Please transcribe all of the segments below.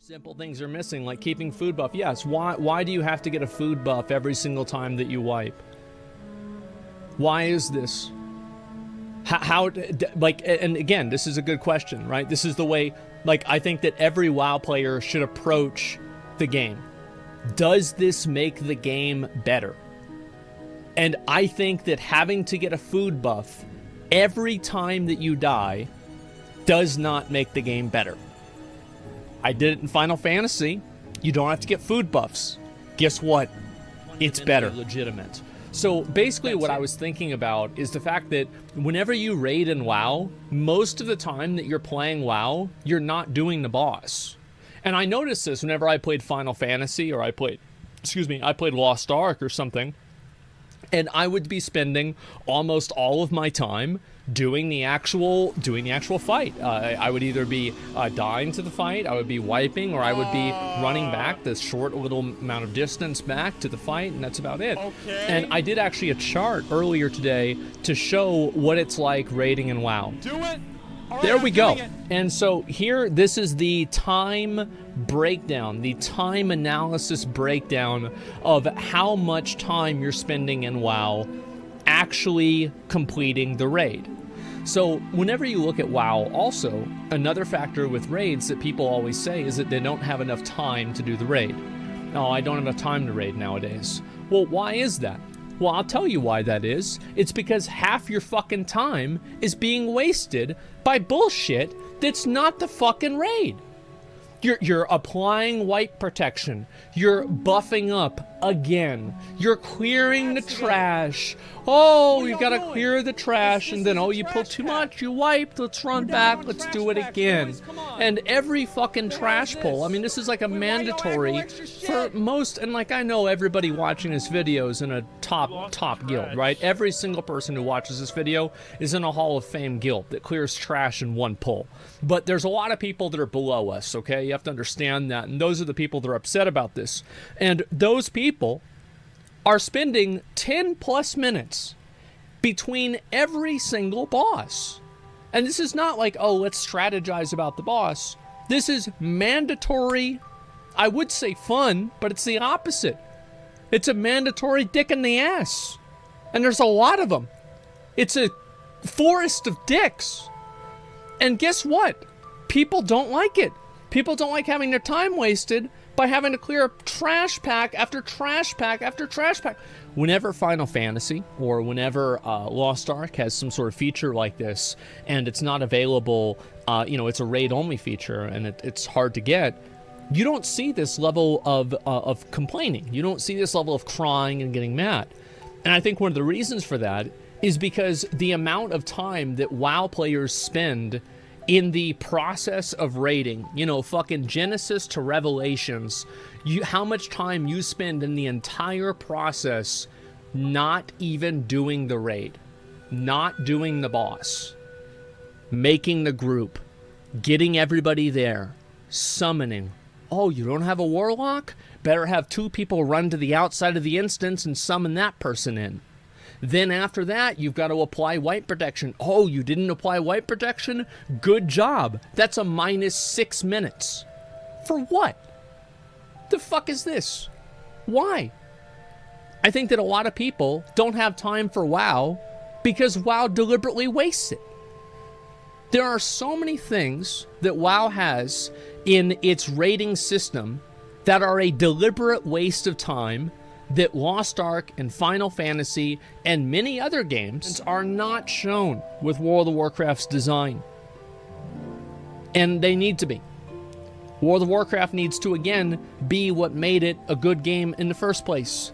Simple things are missing, like keeping food buff. Yes, why do you have to get a food buff every single time that you wipe? Why is this? How like, and again, this is a good question, right? This is the way, like, I think that every WoW player should approach the game. Does this make the game better? And I think that having to get a food buff every time that you die does not make the game better. I did it in Final Fantasy. You don't have to get food buffs. Guess what? It's better. Legitimate. So basically what I was thinking about is the fact that whenever you raid in WoW, most of the time that you're playing WoW, you're not doing the boss. And I noticed this whenever I played Final Fantasy, or I played Lost Ark or something, and I would be spending almost all of my time doing the actual fight. I would either be dying to the fight, I would be wiping, or I would be running back this short little amount of distance back to the fight, and that's about it. Okay. And I did actually a chart earlier today to show what it's like raiding in WoW. Do it! There we go. And so here, this is the time breakdown, the time analysis breakdown of how much time you're spending in WoW actually completing the raid. So whenever you look at WoW, also, another factor with raids that people always say is that they don't have enough time to do the raid. Oh, I don't have enough time to raid nowadays. Well, why is that? Well, I'll tell you why that is. It's because half your fucking time is being wasted by bullshit that's not the fucking raid. You're applying wipe protection. You're buffing up again. You're clearing the trash. Oh, you've got to clear the trash, and then, oh, you pulled too much, you wiped, let's run back, let's do it again. And every fucking trash pull, I mean, this is like a mandatory for most, and like, I know everybody watching this video is in a top guild, right? Every single person who watches this video is in a Hall of Fame guild that clears trash in one pull. But there's a lot of people that are below us, okay? You have to understand that, and those are the people that are upset about this. And those people are spending 10 plus minutes between every single boss. And this is not like, oh, let's strategize about the boss. This is mandatory, I would say fun, but it's the opposite. It's a mandatory dick in the ass. And there's a lot of them. It's a forest of dicks. And guess what? People don't like it. People don't like having their time wasted by having to clear trash pack after trash pack after trash pack. Whenever Final Fantasy or whenever Lost Ark has some sort of feature like this and it's not available, it's a raid-only feature and it's hard to get, you don't see this level of complaining. You don't see this level of crying and getting mad. And I think one of the reasons for that is because the amount of time that WoW players spend in the process of raiding, fucking Genesis to Revelations, how much time you spend in the entire process not even doing the raid, not doing the boss, making the group, getting everybody there, summoning. Oh, you don't have a warlock? Better have 2 people run to the outside of the instance and summon that person in. Then after that, you've got to apply wipe protection. Oh, you didn't apply wipe protection? Good job. That's a minus 6 minutes. For what? The fuck is this? Why? I think that a lot of people don't have time for WoW because WoW deliberately wastes it. There are so many things that WoW has in its rating system that are a deliberate waste of time that Lost Ark and Final Fantasy and many other games are not shown with World of Warcraft's design. And they need to be. World of Warcraft needs to, again, be what made it a good game in the first place.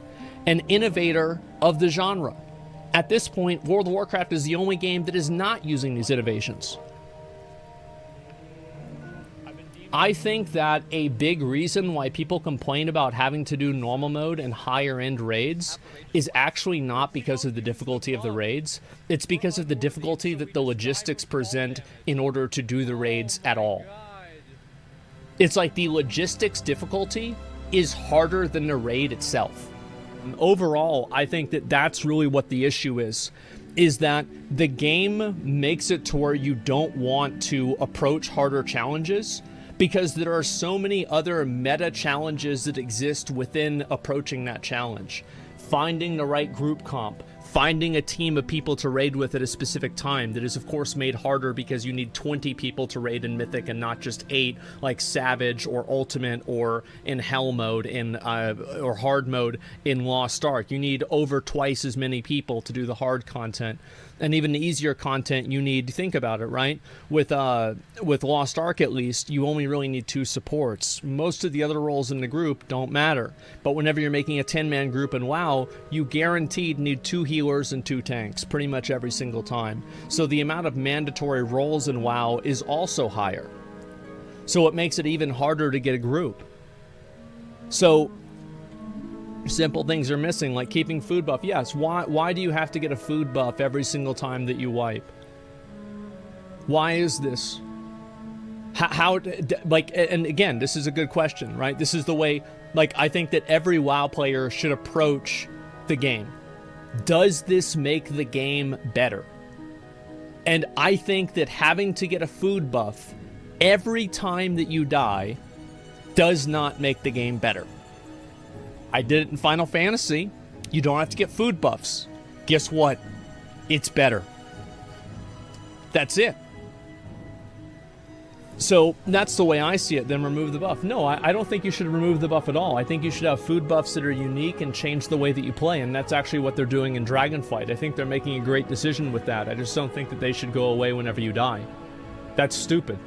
An innovator of the genre. At this point, World of Warcraft is the only game that is not using these innovations. I think that a big reason why people complain about having to do normal mode and higher end raids is actually not because of the difficulty of the raids. It's because of the difficulty that the logistics present in order to do the raids at all. It's like the logistics difficulty is harder than the raid itself. Overall, I think that that's really what the issue is that the game makes it to where you don't want to approach harder challenges because there are so many other meta challenges that exist within approaching that challenge. Finding the right group comp, finding a team of people to raid with at a specific time that is of course made harder because you need 20 people to raid in Mythic and not just 8 like Savage or Ultimate or in Hell mode or Hard mode in Lost Ark. You need over twice as many people to do the hard content. And even the easier content you need, think about it, right? With Lost Ark at least, you only really need 2 supports. Most of the other roles in the group don't matter. But whenever you're making a 10-man group in WoW, you guaranteed need 2 healers and 2 tanks pretty much every single time. So the amount of mandatory roles in WoW is also higher. So it makes it even harder to get a group. So simple things are missing, like keeping food buff. Yes, why do you have to get a food buff every single time that you wipe? Why is this? How like, and again, this is a good question, right? This is the way, like, I think that every WoW player should approach the game. Does this make the game better? And I think that having to get a food buff every time that you die does not make the game better. I did it in Final Fantasy. You don't have to get food buffs. Guess what? It's better. That's it. So that's the way I see it. Then remove the buff. No, I don't think you should remove the buff at all. I think you should have food buffs that are unique and change the way that you play. And that's actually what they're doing in Dragonflight. I think they're making a great decision with that. I just don't think that they should go away whenever you die. That's stupid.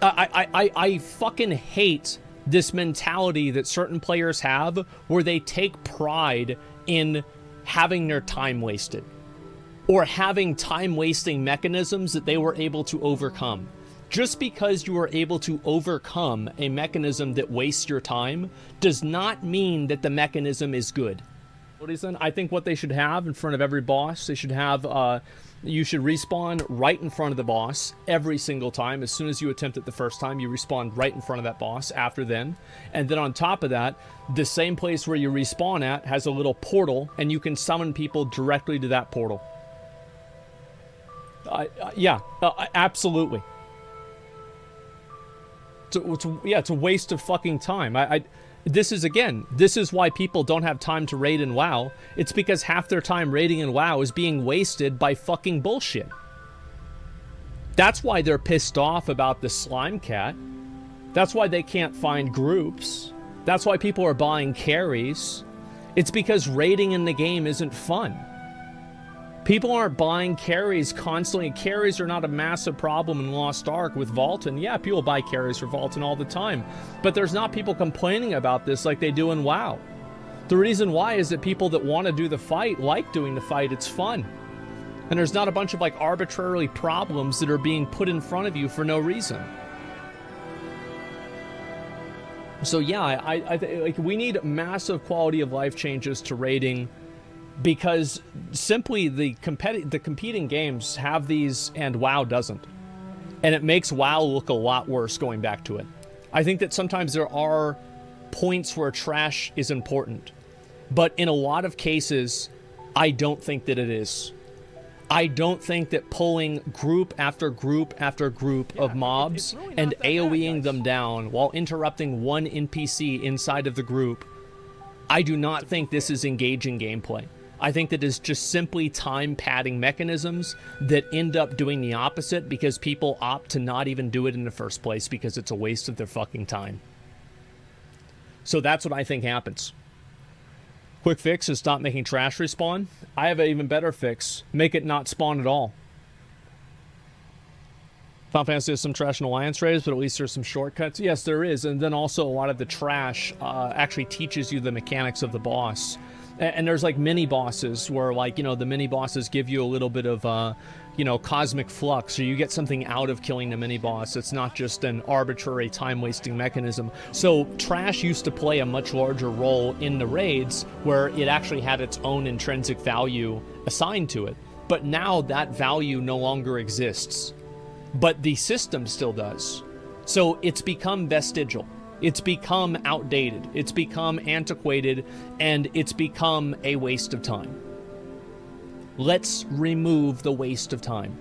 I fucking hate this mentality that certain players have where they take pride in having their time wasted or having time wasting mechanisms that they were able to overcome. Just because you are able to overcome a mechanism that wastes your time does not mean that the mechanism is good. I think what they should have in front of every boss, they should have you should respawn right in front of the boss every single time. As soon as you attempt it the first time, you respawn right in front of that boss after then. And then on top of that, the same place where you respawn at has a little portal, and you can summon people directly to that portal. Yeah, absolutely. It's a waste of fucking time. This is why people don't have time to raid in WoW. It's because half their time raiding in WoW is being wasted by fucking bullshit. That's why they're pissed off about the slime cat. That's why they can't find groups. That's why people are buying carries. It's because raiding in the game isn't fun. People aren't buying carries constantly. Carries are not a massive problem in Lost Ark with Vaulton. Yeah, people buy carries for Vaulton all the time. But there's not people complaining about this like they do in WoW. The reason why is that people that want to do the fight like doing the fight. It's fun. And there's not a bunch of like arbitrarily problems that are being put in front of you for no reason. So yeah, I like we need massive quality of life changes to raiding, because simply the competing games have these and WoW doesn't. And it makes WoW look a lot worse going back to it. I think that sometimes there are points where trash is important. But in a lot of cases, I don't think that it is. I don't think that pulling group after group after group of mobs and AoEing them down while interrupting one NPC inside of the group, I do not think this is engaging gameplay. I think that is just simply time padding mechanisms that end up doing the opposite because people opt to not even do it in the first place because it's a waste of their fucking time. So that's what I think happens. Quick fix is stop making trash respawn. I have an even better fix. Make it not spawn at all. Final Fantasy has some trash in Alliance raids, but at least there's some shortcuts. Yes, there is. And then also a lot of the trash actually teaches you the mechanics of the boss. And there's like mini bosses where, like, you know, the mini bosses give you a little bit of, you know, cosmic flux, or you get something out of killing the mini boss. It's not just an arbitrary time-wasting mechanism. So trash used to play a much larger role in the raids where it actually had its own intrinsic value assigned to it. But now that value no longer exists. But the system still does. So it's become vestigial. It's become outdated, it's become antiquated, and it's become a waste of time. Let's remove the waste of time.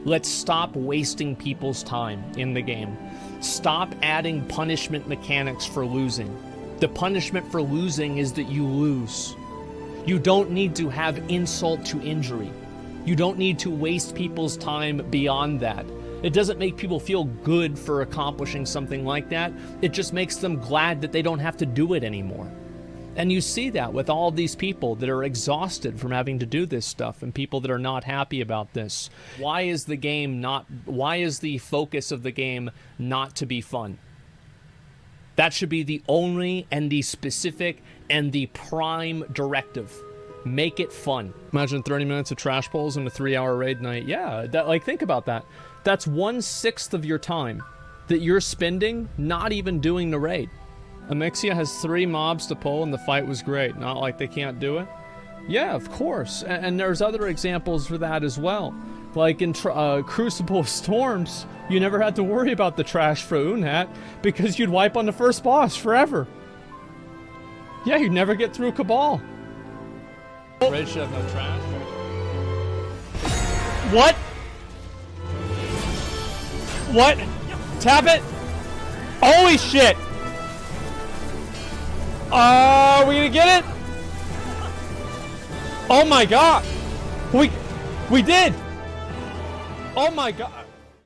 Let's stop wasting people's time in the game. Stop adding punishment mechanics for losing. The punishment for losing is that you lose. You don't need to have insult to injury. You don't need to waste people's time beyond that. It doesn't make people feel good for accomplishing something like that. It just makes them glad that they don't have to do it anymore. And you see that with all these people that are exhausted from having to do this stuff and people that are not happy about this. Why is the focus of the game not to be fun? That should be the only and the specific and the prime directive. Make it fun. Imagine 30 minutes of trash pulls in a 3-hour raid night. Yeah, think about that. That's 1/6 of your time that you're spending not even doing the raid. Amixia has 3 mobs to pull and the fight was great. Not like they can't do it. Yeah, of course. And there's other examples for that as well. Like in Crucible of Storms, you never had to worry about the trash for Unhat because you'd wipe on the first boss forever. Yeah, you'd never get through Cabal. Raid should have no trash. What? What? Tap it? Holy shit! Are we gonna get it? Oh my god! We did! Oh my god!